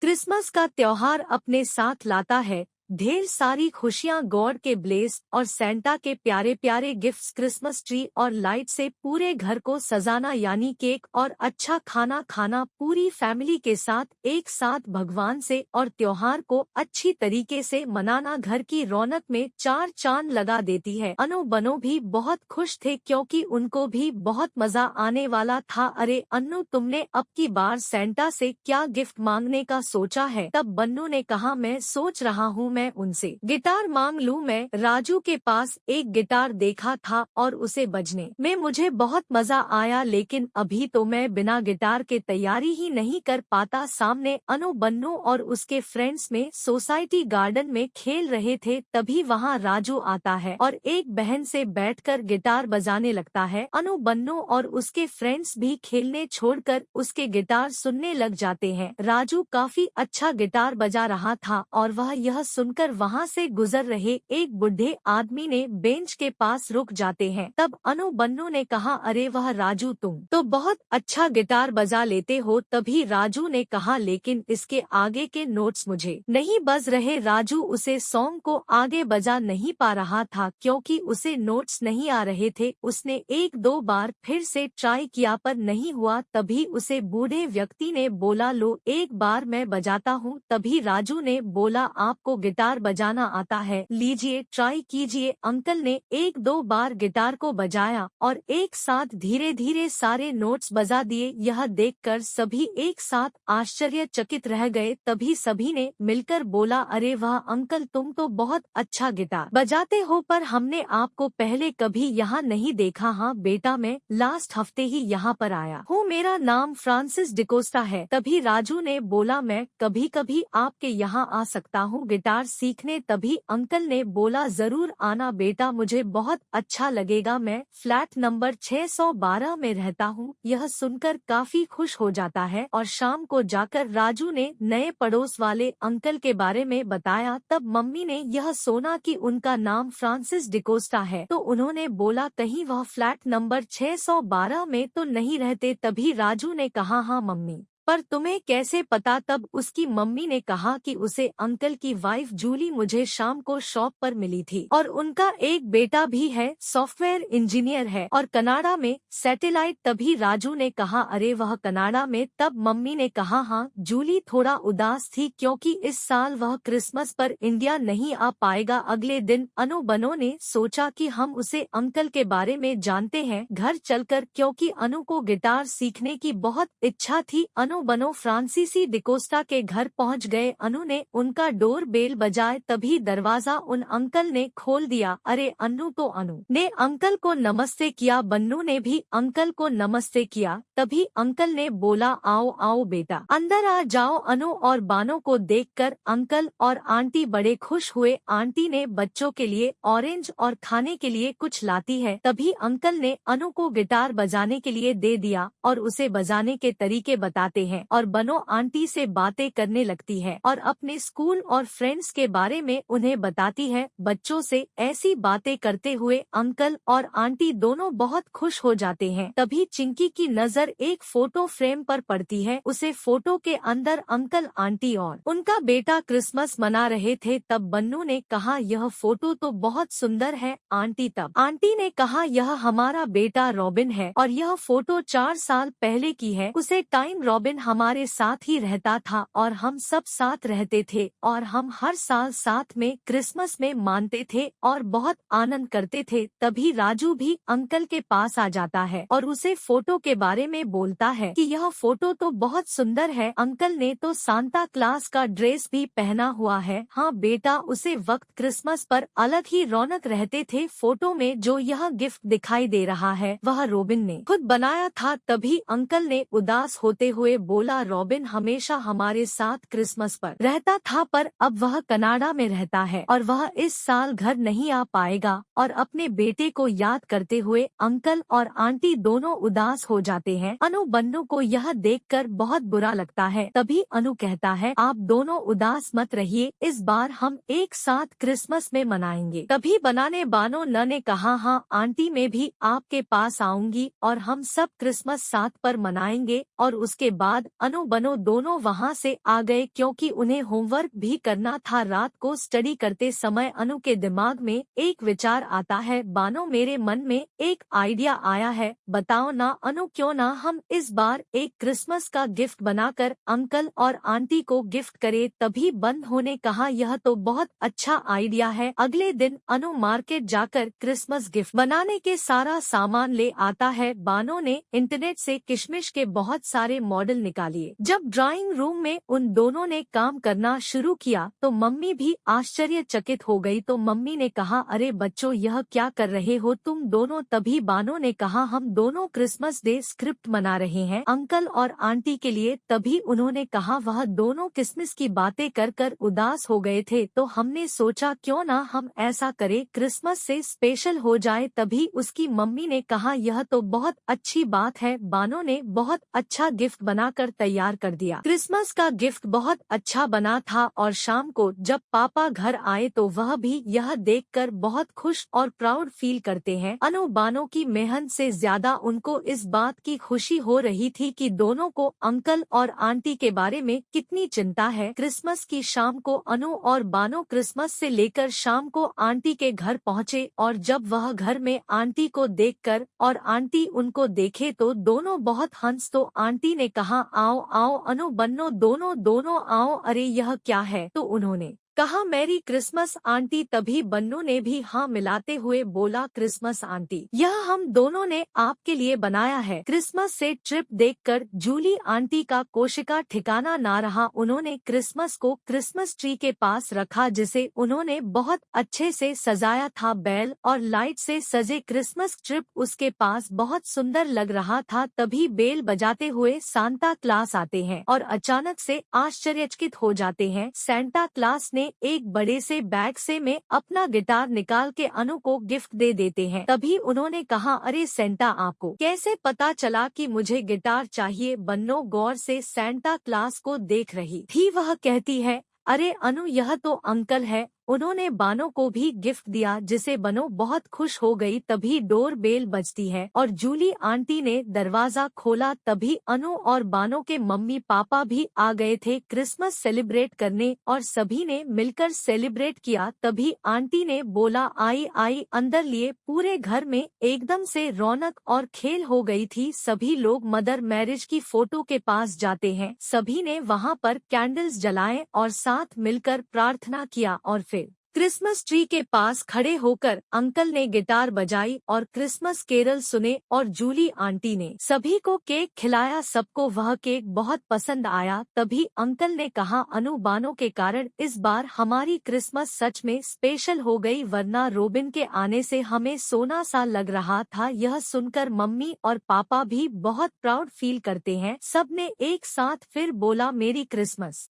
Christmas का त्योहार अपने साथ लाता है ढेर सारी खुशियां, गॉड के ब्लेस और सेंटा के प्यारे प्यारे गिफ्ट्स। क्रिसमस ट्री और लाइट से पूरे घर को सजाना, यानी केक और अच्छा खाना खाना, पूरी फैमिली के साथ एक साथ भगवान से और त्योहार को अच्छी तरीके से मनाना घर की रौनक में चार चांद लगा देती है। अनु बनो भी बहुत खुश थे क्योंकि उनको भी बहुत मजा आने वाला था। अरे अन्नू, तुमने अब की बार सेंटा से क्या गिफ्ट मांगने का सोचा है? तब बन्नू ने कहा, मैं सोच रहा हूँ मैं उनसे गिटार मांग लूं। मैं राजू के पास एक गिटार देखा था और उसे बजने में मुझे बहुत मजा आया, लेकिन अभी तो मैं बिना गिटार के तैयारी ही नहीं कर पाता। सामने अनु, बन्नू और उसके फ्रेंड्स में सोसाइटी गार्डन में खेल रहे थे, तभी वहाँ राजू आता है और एक बहन से बैठकर गिटार बजाने लगता है। अनु, बन्नू और उसके फ्रेंड्स भी खेलने छोड़कर उसके गिटार सुनने लग जाते हैं। राजू काफी अच्छा गिटार बजा रहा था और वह यह सुनकर वहाँ से गुजर रहे एक बूढ़े आदमी ने बेंच के पास रुक जाते हैं। तब अनु, बन्नू ने कहा, अरे वह राजू, तुम तो बहुत अच्छा गिटार बजा लेते हो। तभी राजू ने कहा, लेकिन इसके आगे के नोट्स मुझे नहीं बज रहे। राजू उसे सॉन्ग को आगे बजा नहीं पा रहा था क्योंकि उसे नोट्स नहीं आ रहे थे। उसने एक दो बार फिर से ट्राई किया पर नहीं हुआ। तभी उसे बूढ़े व्यक्ति ने बोला, लो एक बार मैं बजाता हूँ। तभी राजू ने बोला, आपको गिटार बजाना आता है, लीजिए ट्राई कीजिए। अंकल ने एक दो बार गिटार को बजाया और एक साथ धीरे धीरे सारे नोट्स बजा दिए। यह देखकर सभी एक साथ आश्चर्यचकित रह गए। तभी सभी ने मिलकर बोला, अरे वाह अंकल, तुम तो बहुत अच्छा गिटार बजाते हो, पर हमने आपको पहले कभी यहाँ नहीं देखा। हाँ बेटा, मैं लास्ट हफ्ते ही यहाँ पर आया हूँ, मेरा नाम फ्रांसिस डिकोस्टा है। तभी राजू ने बोला, मैं कभी कभी आपके यहाँ आ सकता हूँ गिटार सीखने? तभी अंकल ने बोला, जरूर आना बेटा, मुझे बहुत अच्छा लगेगा। मैं फ्लैट नंबर 612 में रहता हूँ। यह सुनकर काफी खुश हो जाता है और शाम को जाकर राजू ने नए पड़ोस वाले अंकल के बारे में बताया। तब मम्मी ने यह सुना कि उनका नाम फ्रांसिस डिकोस्टा है, तो उन्होंने बोला, कहीं वह फ्लैट नंबर 612 में तो नहीं रहते? तभी राजू ने कहा, हाँ मम्मी, पर तुम्हें कैसे पता? तब उसकी मम्मी ने कहा कि उसे अंकल की वाइफ जूली मुझे शाम को शॉप पर मिली थी और उनका एक बेटा भी है, सॉफ्टवेयर इंजीनियर है और कनाडा में सैटेलाइट। तभी राजू ने कहा, अरे वह कनाडा में? तब मम्मी ने कहा, हाँ। जूली थोड़ा उदास थी क्योंकि इस साल वह क्रिसमस पर इंडिया नहीं आ पाएगा। अगले दिन अनु बनो ने सोचा कि हम उसे अंकल के बारे में जानते हैं घर चलकर, क्योंकि अनु को गिटार सीखने की बहुत इच्छा थी। अनु बनो फ्रांसीसी डिकोस्टा के घर पहुंच गए। अनु ने उनका डोर बेल बजाए, तभी दरवाजा उन अंकल ने खोल दिया। अरे अनु, तो अनु ने अंकल को नमस्ते किया। बन्नू ने भी अंकल को नमस्ते किया। तभी अंकल ने बोला, आओ आओ बेटा, अंदर आ जाओ। अनु और बानो को देखकर अंकल और आंटी बड़े खुश हुए। आंटी ने बच्चों के लिए ऑरेंज और खाने के लिए कुछ लाती है। तभी अंकल ने अनु को गिटार बजाने के लिए दे दिया और उसे बजाने के तरीके बताते हैं और बनो आंटी से बातें करने लगती है और अपने स्कूल और फ्रेंड्स के बारे में उन्हें बताती है। बच्चों से ऐसी बातें करते हुए अंकल और आंटी दोनों बहुत खुश हो जाते हैं। तभी चिंकी की नजर एक फोटो फ्रेम पर पड़ती है। उसे फोटो के अंदर अंकल, आंटी और उनका बेटा क्रिसमस मना रहे थे। तब बन्नू ने कहा, यह फोटो तो बहुत सुंदर है आंटी। तब आंटी ने कहा, यह हमारा बेटा रॉबिन है और यह फोटो 4 साल पहले की है। उसे टाइम रॉबिन हमारे साथ ही रहता था और हम सब साथ रहते थे और हम हर साल साथ में क्रिसमस में मानते थे और बहुत आनंद करते थे। तभी राजू भी अंकल के पास आ जाता है और उसे फोटो के बारे में बोलता है कि यह फोटो तो बहुत सुंदर है, अंकल ने तो सांता क्लास का ड्रेस भी पहना हुआ है। हाँ बेटा, उसे वक्त क्रिसमस पर अलग ही रौनक रहते थे। फोटो में जो यह गिफ्ट दिखाई दे रहा है वह रॉबिन ने खुद बनाया था। तभी अंकल ने उदास होते हुए बोला, रॉबिन हमेशा हमारे साथ क्रिसमस पर रहता था, पर अब वह कनाडा में रहता है और वह इस साल घर नहीं आ पाएगा। और अपने बेटे को याद करते हुए अंकल और आंटी दोनों उदास हो जाते हैं। अनु बन्नू को यह देखकर बहुत बुरा लगता है। तभी अनु कहता है, आप दोनों उदास मत रहिए, इस बार हम एक साथ क्रिसमस में मनाएंगे। तभी बनाने बानो न ने कहा, हाँ आंटी, मैं भी आपके पास आऊंगी और हम सब क्रिसमस साथ पर मनाएंगे और उसके बाद बाद अनु बनो दोनों वहां से आ गए क्योंकि उन्हें होमवर्क भी करना था। रात को स्टडी करते समय अनु के दिमाग में एक विचार आता है, बानो मेरे मन में एक आइडिया आया है, बताओ ना अनु क्यों ना हम इस बार एक क्रिसमस का गिफ्ट बनाकर अंकल और आंटी को गिफ्ट करे। तभी बंधु ने कहा यह तो बहुत अच्छा आइडिया है। अगले दिन अनु मार्केट जाकर क्रिसमस गिफ्ट बनाने के सारा सामान ले आता है। बानो ने इंटरनेट से किशमिश के बहुत सारे मॉडल निकालिए। जब ड्राइंग रूम में उन दोनों ने काम करना शुरू किया तो मम्मी भी आश्चर्यचकित हो गई। तो मम्मी ने कहा, अरे बच्चों यह क्या कर रहे हो तुम दोनों। तभी बानो ने कहा, हम दोनों क्रिसमस डे स्क्रिप्ट बना रहे हैं अंकल और आंटी के लिए। तभी उन्होंने कहा, वह दोनों क्रिसमस की बातें कर कर उदास हो गए थे तो हमने सोचा क्यों ना हम ऐसा करें, क्रिसमस से स्पेशल हो जाए। तभी उसकी मम्मी ने कहा, यह तो बहुत अच्छी बात है। बानो ने बहुत अच्छा गिफ्ट बनाकर तैयार कर दिया। क्रिसमस का गिफ्ट बहुत अच्छा बना था और शाम को जब पापा घर आए तो वह भी यह देखकर बहुत खुश और प्राउड फील करते हैं। अनु बानो की मेहनत से ज्यादा उनको इस बात की खुशी हो रही थी कि दोनों को अंकल और आंटी के बारे में कितनी चिंता है। क्रिसमस की शाम को अनु और बानो क्रिसमस से लेकर शाम को आंटी के घर पहुँचे और जब वह घर में आंटी को देखकर और आंटी उनको देखे तो दोनों बहुत हंस। तो आंटी ने कहा, आओ आओ अनु बन्नो दोनों आओ, अरे यह क्या है। तो उन्होंने कहा, मैरी क्रिसमस आंटी। तभी बन्नू ने भी हाँ मिलाते हुए बोला, क्रिसमस आंटी यह हम दोनों ने आपके लिए बनाया है। क्रिसमस से ट्रिप देखकर जूली आंटी का कोशिका ठिकाना ना रहा। उन्होंने क्रिसमस को क्रिसमस ट्री के पास रखा जिसे उन्होंने बहुत अच्छे से सजाया था। बेल और लाइट से सजे क्रिसमस ट्रिप उसके पास बहुत सुंदर लग रहा था। तभी बेल बजाते हुए सांता क्लास आते हैं और अचानक से आश्चर्यचकित हो जाते हैं। सांता क्लास ने एक बड़े से बैग से में अपना गिटार निकाल के अनु को गिफ्ट दे देते हैं। तभी उन्होंने कहा, अरे सेंटा आपको कैसे पता चला कि मुझे गिटार चाहिए। बन्नो गौर से सांता क्लास को देख रही थी। वह कहती है, अरे अनु यह तो अंकल है। उन्होंने बानो को भी गिफ्ट दिया जिसे बनो बहुत खुश हो गई। तभी डोर बेल बजती है और जूली आंटी ने दरवाजा खोला। तभी अनु और बानो के मम्मी पापा भी आ गए थे क्रिसमस सेलिब्रेट करने और सभी ने मिलकर सेलिब्रेट किया। तभी आंटी ने बोला, आई आई अंदर लिए। पूरे घर में एकदम से रौनक और खेल हो गई थी। सभी लोग मदर मैरिज की फोटो के पास जाते हैं। सभी ने वहां पर कैंडल्स जलाए और साथ मिलकर प्रार्थना किया और फिर क्रिसमस ट्री के पास खड़े होकर अंकल ने गिटार बजाई और क्रिसमस केरल सुने और जूली आंटी ने सभी को केक खिलाया। सबको वह केक बहुत पसंद आया। तभी अंकल ने कहा, अनु बानो के कारण इस बार हमारी क्रिसमस सच में स्पेशल हो गई, वरना रोबिन के आने से हमें सोना सा लग रहा था। यह सुनकर मम्मी और पापा भी बहुत प्राउड फील करते हैं। सबने एक साथ फिर बोला, मेरी क्रिसमस।